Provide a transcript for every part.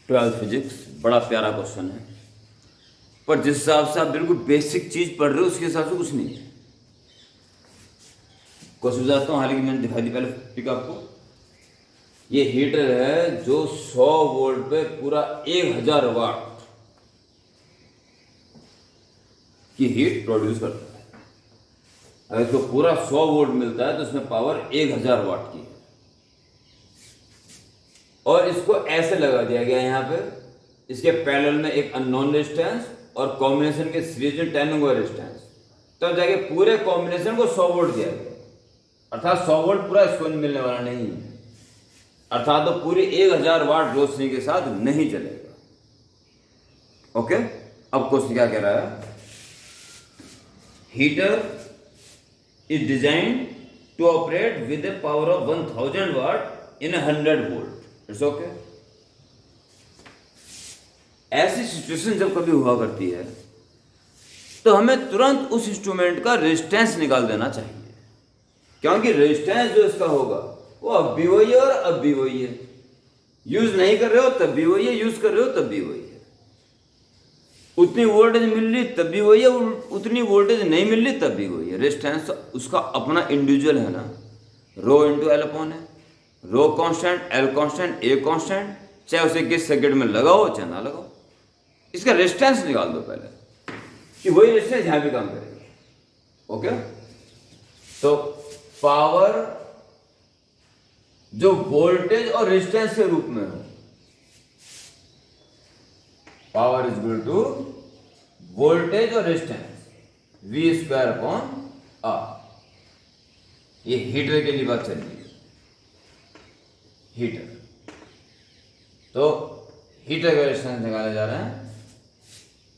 Twelfth physics बड़ा प्यारा question है, पर जिस हिसाब से आप बिल्कुल बेसिक चीज पढ़ रहे हो उसके हिसाब से कुछ नहीं है। क्वेश्चन बताता हूँ, हालांकि मैंने दिखाई दी पहले पिक आपको। ये हीटर है जो 100 वोल्ट पे पूरा 1000 वाट की हीट प्रोड्यूस करता है। अगर इसको पूरा 100 वोल्ट मिलता है तो इसमें पावर 1000 वाट की है। और इसको ऐसे लगा दिया गया यहाँ पे, इसके पैरेलल में एक अननोन रेजिस्टेंस और कॉम्बिनेशन के सीरीज में 10 ओम रेजिस्टेंस। तब जाके पूरे कॉम्बिनेशन को 100 वोल्ट दिया गया, अर्थात 100 वोल्ट पूरा इसको मिलने वाला नहीं है, अर्थात तो पूरी 1000 वाट रोशनी के साथ नहीं चलेगा। ओके, अब क्वेश्चन क्या कह रहा है? Heater is design to operate with a power of 1000 watt in 100 volt. It's okay. ऐसी सिचुएशन जब कभी हुआ करती है तो हमें तुरंत उस इंस्ट्रूमेंट का रेजिस्टेंस निकाल देना चाहिए, क्योंकि रेजिस्टेंस जो इसका होगा वो अब भी वही है और अब भी वही है। यूज नहीं कर रहे हो तब भी वही है, यूज कर रहे हो तब भी वही है। उतनी वोल्टेज मिल रही तब भी वही है, उतनी वोल्टेज नहीं मिल रही तब भी वही है। रेजिस्टेंस उसका अपना इंडिविजुअल है ना, रो इंटू एल अपॉन है। Row constant, L constant, A constant, चाहे उसे किस सर्किट में लगाओ चाहे ना लगाओ। इसका रेजिस्टेंस निकाल दो पहले कि वही रेजिस्टेंस यहां भी काम करेगा। ओके, तो पावर जो वोल्टेज और रेजिस्टेंस के रूप में हो, power is equal to voltage और resistance V square upon R. ये हीटर के लिए बात चल रही है। हीटर, तो हीटर का रेजिस्टेंस निकाले जा रहे हैं,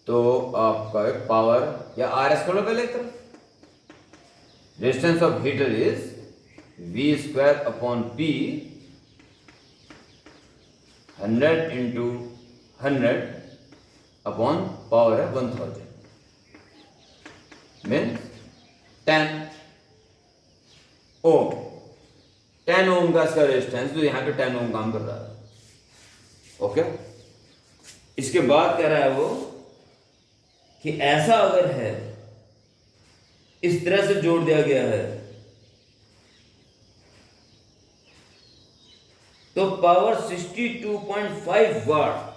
तो आपका पावर या आर एस करो पहले एक तरफ। Resistance of heater is V square upon P, 100 into 100 upon power है 1000 मीन 10 ओम। 10 ओम का इसका रेजिस्टेंस, तो यहां पे 10 ओम काम कर रहा है। ओके, इसके बाद कह रहा है वो कि ऐसा अगर है, इस तरह से जोड़ दिया गया है, तो पावर 62.5 वाट,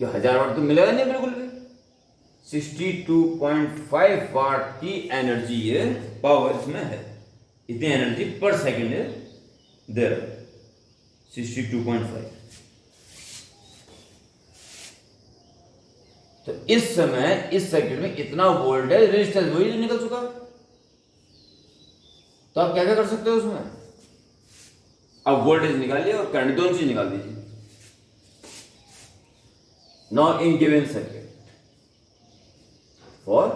ये 1000 वाट तो मिलेगा नहीं बिल्कुल भी। 62.5 वाट की एनर्जी ये पावर इसमें है। इतनी एनर्जी पर सेकेंड है देयर, 62.5। तो इस समय इस सर्किट में इतना वोल्टेज, रेजिस्टेंस वही निकल चुका। तो आप क्या क्या कर सकते हो उसमें? अब वोल्टेज निकालिए और करंट, दोनों चीज निकाल दीजिए। Now in given circuit for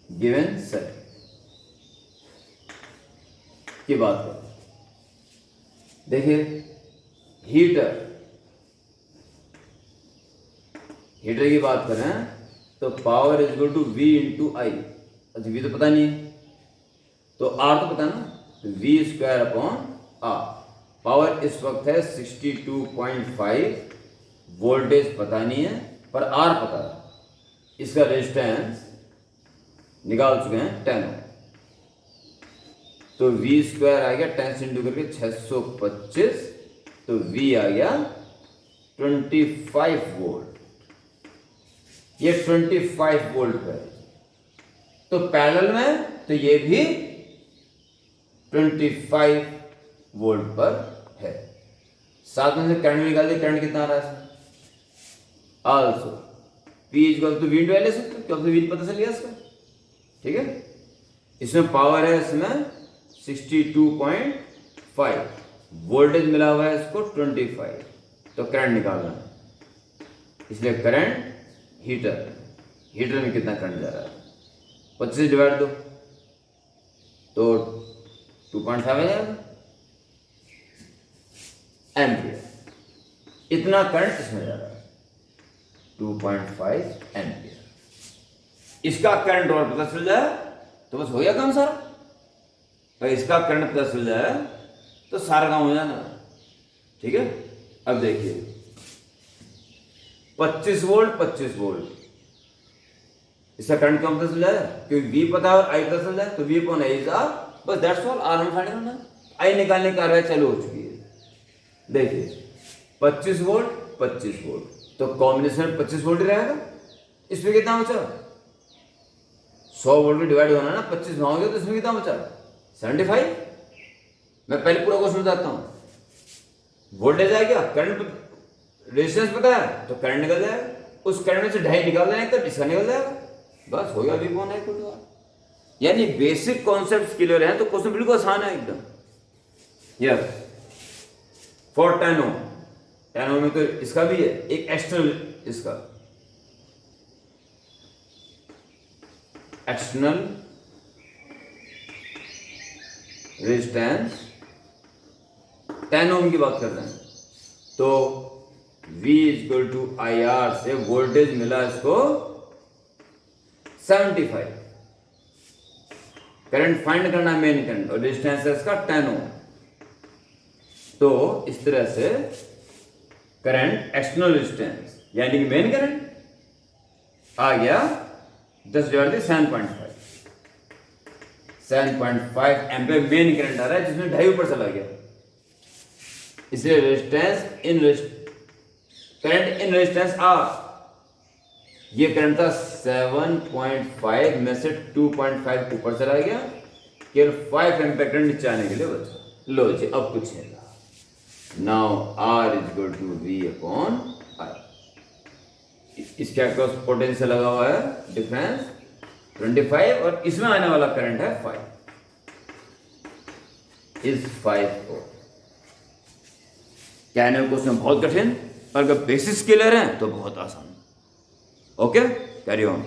given circuit की बात करें, देखिए हीटर की बात करें तो power is equal to V into I. अच्छा, वी तो पता नहीं है, तो आर तो पता है ना, तो V square upon R. Power इस वक्त है 62.5, वोल्टेज पता नहीं है पर आर पता है। इसका रेजिस्टेंस निकाल चुके हैं 10 ओम, तो वी स्क्वायर आ गया 10 से इंटू करके 625, तो वी आ गया 25 वोल्ट। ये 25 वोल्ट पे है, तो पैरेलल में तो ये भी 25 वोल्ट पर है। साथ में से करंट निकाल दिया, करंट कितना आ रहा है? Also P equal to V into L ले सकते हो, क्योंकि वी पता चल गया इसका। ठीक है, इसमें पावर है, इसमें 62.5, वोल्टेज मिला हुआ है इसको 25, तो करंट निकालना है। इसलिए करंट हीटर में कितना करंट जा रहा है? 25 से डिवाइड दो तो 2.5 आ जाएगा एम्पियर। इतना करंट इसमें जा रहा है, 2.5 एम्पियर। इसका करंट और पता चल जाए तो बस हो गया काम सारा। भाई इसका करंट पता चल जाए तो सारा काम हो जाना। ठीक है, अब देखिए 25 वोल्ट 25 वोल्ट, इसका करंट कम पता चल जाए क्योंकि V पता है और I पता चल जाए, तो V कौन है, इज R, बस दैट्स ऑल। R में फाइंड करना है, I निकालने की कार्रवाई चालू हो चुकी है। देखिए 25 वोल्ट 25 वोल्ट, तो कॉम्बिनेशन 25 वोल्ट ही रहेगा। इसमें कितना बचा, 100 वोल्ट में डिवाइड होना ना, 25 भागोगे तो इसमें कितना बचा, 75। मैं पहले पूरा क्वेश्चन बताता हूँ। वोल्टेज आ गया, करंट रेजिस्टेंस पता है तो करंट निकल जाएगा, उस करंट में से ढाई निकाल जाएगा तो इसका निकल जाएगा, बस हो गया V कौन है इक्वल टू R। यानी बेसिक कॉन्सेप्ट क्लियर है तो क्वेश्चन बिल्कुल आसान है एकदम। यस, फॉर 10 ओम, 10 ओम में तो इसका भी है एक एक्सटर्नल, इसका एक्सटर्नल रेजिस्टेंस 10 ओम की बात कर रहे हैं, तो V इक्वल टू IR से वोल्टेज मिला इसको 75। करंट फाइंड करना है मेन करंट, और रेजिस्टेंस है इसका 10 ओम। तो इस तरह से करंट एक्सटर्नल रेजिस्टेंस यानी कि मेन करंट आ गया 10/7.5, 7.5 एम्पीयर मेन करंट आ रहा है, जिसमें ढाई ऊपर चला गया। इसलिए resistance in current in resistance R, ये करंट था 7.5 में से 2.5 ऊपर चला गया, केवल 5 एम्पीयर करंट नीचे आने के लिए बचा। लो जी, अब कुछ है now R is equal to V upon I। इसके अक्रॉस पोटेंशियल लगा हुआ है डिफरेंस 25, और इसमें आने वाला करंट है 5 इज 5 ओम। कहने में क्वेश्चन बहुत कठिन, और अगर बेसिस क्लियर है तो बहुत आसान। Okay, carry on.